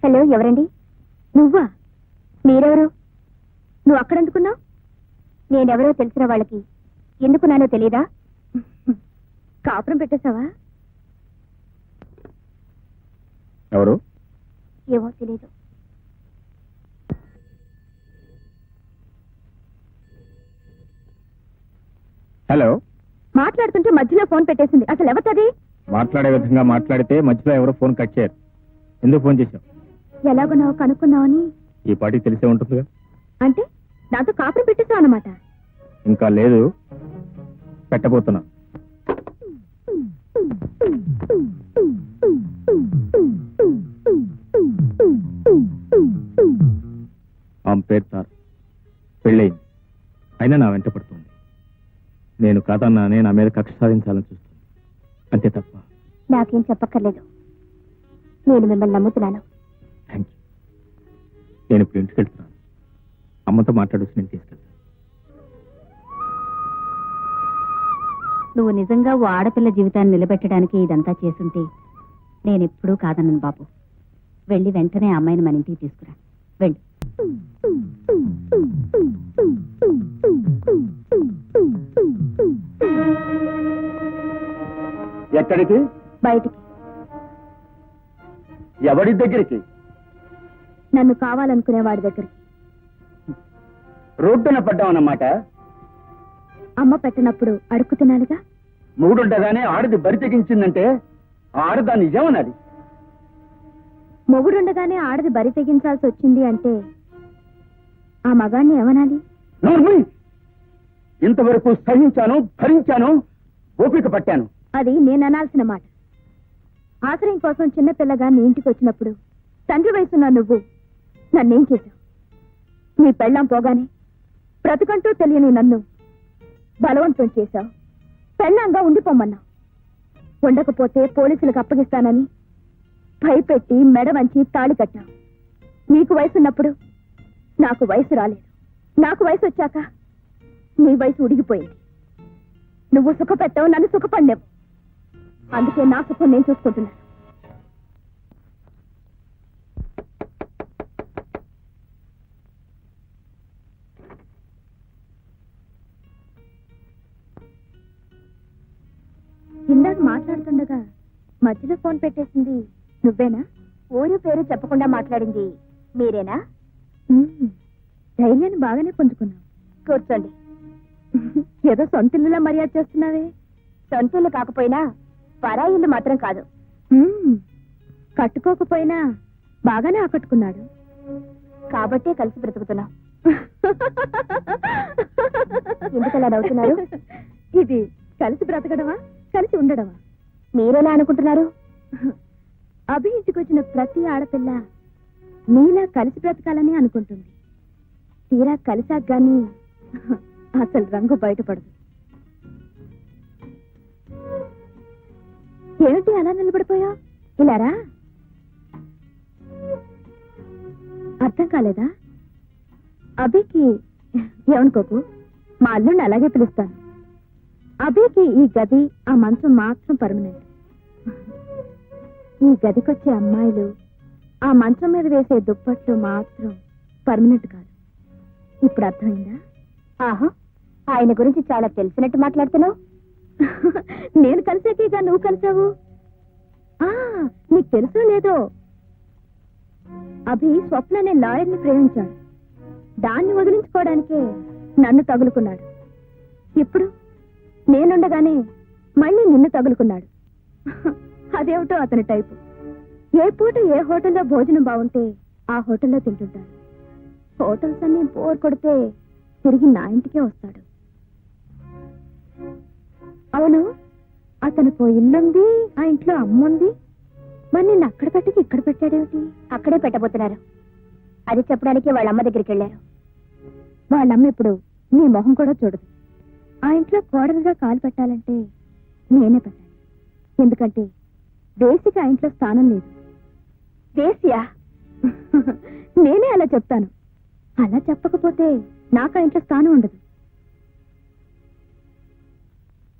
Hello, ఎవరండి? నువ్వా? మీరెవరు? నువ్వు అక్కడెందుకున్నావు? నేనెవరో తెలిసిన వాళ్ళకి ఎందుకున్నానో తెలీదా? కాపురం పెట్టేశావా? ఎవరు? ఏమో తెలీదు. హలో. మాట్లాడుతుంటే మధ్యలో ఫోన్ పెట్టేసింది. అసలు ఎవరిది? మాట్లాడే విధంగా మాట్లాడితే మధ్యలో ఎవరో ఫోన్ కట్ చేయరు. ఎందుకు ఫోన్ చేశావు? ఎలాగున్నావు కనుక్కుందామని. ఈ పాటికి తెలిసే ఉంటుందిగా. అంటే నాతో కాపురం పెట్టేశావు అన్నమాట? ఇంకా లేదు, పెట్టబోతున్నా. ఆమె పేరు తారు. పెళ్ళయింది, అయినా నా వెంట పడుతుంది. నేను కాదన్నానే నా మీద కక్ష సాధించాలని చూస్తుంది, అంతే తప్ప. నాకేం చెప్పక్కర్లేదు, నేను మిమ్మల్ని నమ్ముతున్నాను. Thank you. నేను ఇప్పుడు ఇంటికి వెళ్తున్నాను. అమ్మతో మాట్లాడొచ్చి నేను తీసుకెళ్తాను. నువ్వు నిజంగా ఓ ఆడపిల్ల జీవితాన్ని నిలబెట్టడానికి ఇదంతా చేసుంటే నేనెప్పుడూ కాదన్నాను బాబు. వెళ్ళి వెంటనే ఆ అమ్మాయిని మన ఇంటికి తీసుకురా. వెళ్ళి. ఎక్కడికి? బయటికి. ఎవరి దగ్గరికి? నన్ను కావాలనుకునే వాడి దగ్గరికి. రోడ్డున పడ్డామన్నమాట. అమ్మ పెట్టినప్పుడు అడుక్కు తినాలిగా. మూడుండగానే ఆడది బరి తెగించిందంటే ఆడదాన్ని నిజమన్నది. మొగుడుండగానే ఆడది బరి తెగించాల్సి వచ్చింది అంటే ఆ మగాన్ని ఏమనాలి? ఇంతవరకు సహించాను, భరించాను, ఓపిక పట్టాను. అది నేను అనాల్సిన మాట. ఆశ్రయం కోసం చిన్నపిల్లగా నీ ఇంటికి వచ్చినప్పుడు తండ్రి వయసున్న నువ్వు నన్నేం చేశావు? నీ పెళ్ళాం పోగానే బ్రతుకంటూ తెలియని నన్ను బలవంతం చేశావు. పెళ్ళాంగా ఉండిపోమన్నావు. ఉండకపోతే పోలీసులకు అప్పగిస్తానని భయపెట్టి మెడ వంచి తాళి కట్టావు. నీకు వయసున్నప్పుడు నాకు వయసు రాలేదు. నాకు వయసు వచ్చాక నీ వయసు ఉడిగిపోయింది. నువ్వు సుఖపెట్టావు, నన్ను సుఖపడలేవు. అందుకే నా సుఖం నేను చూసుకుంటున్నాను. ఇందాక మాట్లాడుతుండగా మధ్యలో ఫోన్ పెట్టేసింది నువ్వేనా? ఊరు పేరు చెప్పకుండా మాట్లాడింది మీరేనా? ధైర్యాన్ని బాగానే పుంజుకున్నావు. కూర్చోండి. ఏదో సొంతిల్లులా మర్యాద చేస్తున్నావే. సొంతిల్లు కాకపోయినా పరాయిల్లు మాత్రం కాదు. కట్టుకోకపోయినా బాగానే ఆకట్టుకున్నాడు కాబట్టే కలిసి బ్రతుకుతున్నాం. ఎందుకలా నవ్వుతున్నారు? ఇది కలిసి బ్రతకడమా, కలిసి ఉండడమా? మీరెలా అనుకుంటున్నారు? అభిహించుకొచ్చిన ప్రతి ఆడపిల్ల నీలా కలిసి బ్రతకాలని అనుకుంటుంది. తీరా కలిసాక గాని అసలు రంగు బయటపడదు. ఏమిటి అలా నిలబడిపోయా? ఇలారా? అర్థం కాలేదా? అభికి ఏమనుకోకు, మా అల్లుండి అలాగే పిలుస్తాను. అభికి ఈ గది, ఆ మంచం మాత్రం పర్మనెంట్. ఈ గదికొచ్చే అమ్మాయిలు, ఆ మంచం మీద వేసే దుప్పట్లు మాత్రం పర్మనెంట్ కాదు. ఇప్పుడు అర్థమైందా? ఆహా, ఆయన గురించి చాలా తెలిసినట్టు మాట్లాడుతున్నావు. నేను కలిసాకేగా నువ్వు కలిసావు. నీకు తెలుసో లేదో, అభి స్వప్న అనే లాయర్ని ప్రేమించాడు. దాన్ని వదిలించుకోవడానికే నన్ను తగులుకున్నాడు. ఇప్పుడు నేనుండగానే మళ్ళీ నిన్ను తగులుకున్నాడు. అదేమిటో అతని టైపు. ఏ పూట ఏ హోటల్లో భోజనం బాగుంటే ఆ హోటల్లో తింటుంటాడు. హోటల్స్ అన్ని బోర్ కొడితే తిరిగి నా ఇంటికే వస్తాడు. అవును, అతనికి ఇల్లుంది, ఆ ఇంట్లో అమ్ముంది. మరి నిన్ను అక్కడ పెట్టి ఇక్కడ పెట్టాడేమిటి? అక్కడే పెట్టబోతున్నారు. అది చెప్పడానికి వాళ్ళమ్మ దగ్గరికి వెళ్ళారు. వాళ్ళమ్మ ఇప్పుడు నీ మొహం కూడా చూడదు. ఆ ఇంట్లో కోడలుగా కాలు పెట్టాలంటే నేనే పెట్టాలి. ఎందుకంటే దేశికి ఆ ఇంట్లో స్థానం లేదు. దేశియా? నేనే అలా చెప్తాను. అలా చెప్పకపోతే నాకు ఆ ఇంట్లో స్థానం ఉండదు.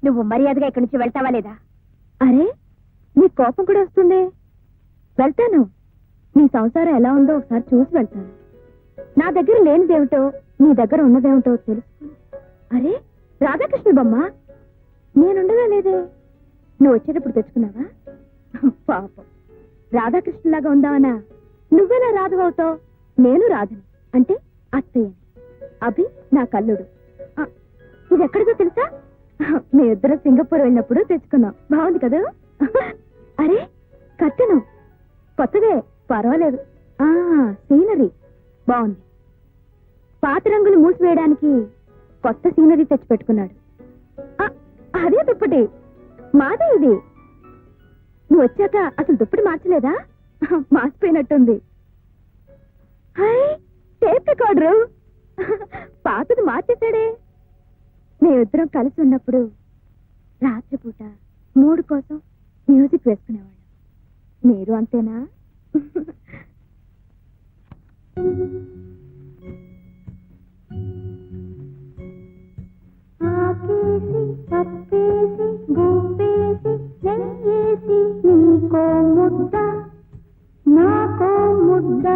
నువ్వు మర్యాదగా ఇక్కడి నుంచి వెళ్తావా లేదా? అరే, నీ కోపం కూడా వస్తుంది. వెళ్తాను, నీ సంసారం ఎలా ఉందో ఒకసారి చూసి వెళ్తాను. నా దగ్గర లేనిదేమిటో నీ దగ్గర ఉన్నదేమిటో తెలుసుకో. అరే రాధాకృష్ణ బొమ్మ నేనుండగా లేదే, నువ్వు వచ్చేటప్పుడు తెచ్చుకున్నావా? పాపం, రాధాకృష్ణలాగా ఉందావనా? నువ్వెలా రాధవవుతావు? నేను రాధని అంటే అత్తయ్యని, అభి నా కల్లుడు. ఇది ఎక్కడిదో తెలుసా? మేమిద్దరం సింగపూర్ వెళ్ళినప్పుడు తెచ్చుకున్నాం. బాగుంది కదా? అరే కట్టెను కొత్తదే, పర్వాలేదు. సీనరీ బాగుంది. పాత రంగులు మూసివేయడానికి కొత్త సీనరీ తెచ్చి పెట్టుకున్నాడు. అదే దుప్పటి, మాదే ఇది. నువ్వు వచ్చాక అసలు దుప్పటి మార్చలేదా? మార్చిపోయినట్టుంది. టేప్ రికార్డరు పాతది మార్చేశాడే. మేమిద్దరం కలిసి ఉన్నప్పుడు రాత్రిపూట మూడు కోసం మ్యూజిక్ వేసుకునేవాళ్ళం. మీరు అంతేనా? ఆకేసి పప్పేసి గుప్పేసి నెయ్యేసి నీకో ముద్ద నాకో ముద్ద.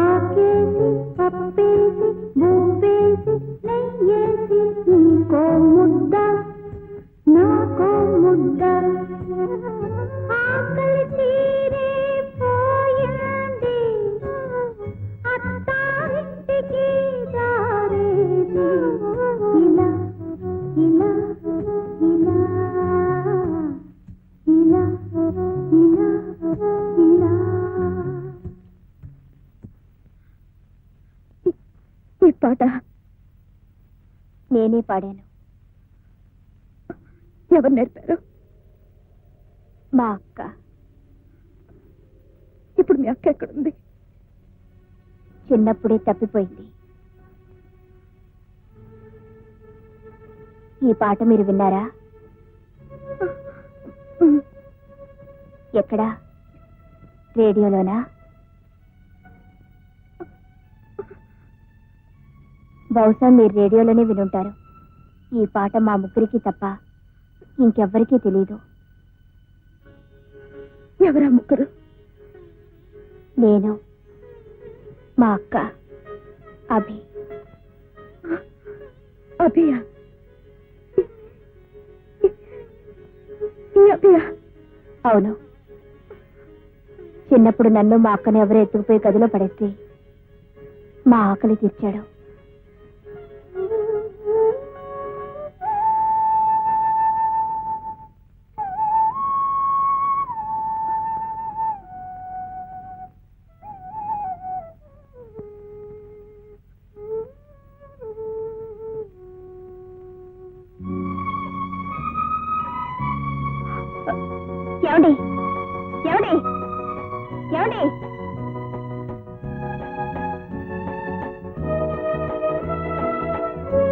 ఆకేసి పప్పేసి గుప్పేసి నెయ్యేసి నీకో ముద్ద నాకో ముద్ద. ఆకలి తీరే పోయింది అత్తారింటికి దారేది. ఇలా ఇలా ఇలా ఇలా ఇలా ఇలా. ఈ పాట నేనే పాడాను. ఎవరు నేర్పారు? మా అక్క. ఇప్పుడు మీ అక్క ఎక్కడుంది? చిన్నప్పుడే తప్పిపోయింది. ఈ పాట మీరు విన్నారా? ఎక్కడా? రేడియోలోనా? బహుశా మీరు రేడియోలోనే వినుంటారు. ఈ పాట మా ముగ్గురికి తప్ప ఇంకెవ్వరికీ తెలీదు. ఎవరా ముగ్గురు? నేను, మా అక్క, అభి. అభియా? అభియా? అవును. చిన్నప్పుడు నన్ను మా అక్కని ఎవరో ఎత్తుకుపోయి గదిలో పడేస్తే మా ఆకలి తీర్చాడు. ఏమండి ఏమండి ఏమండి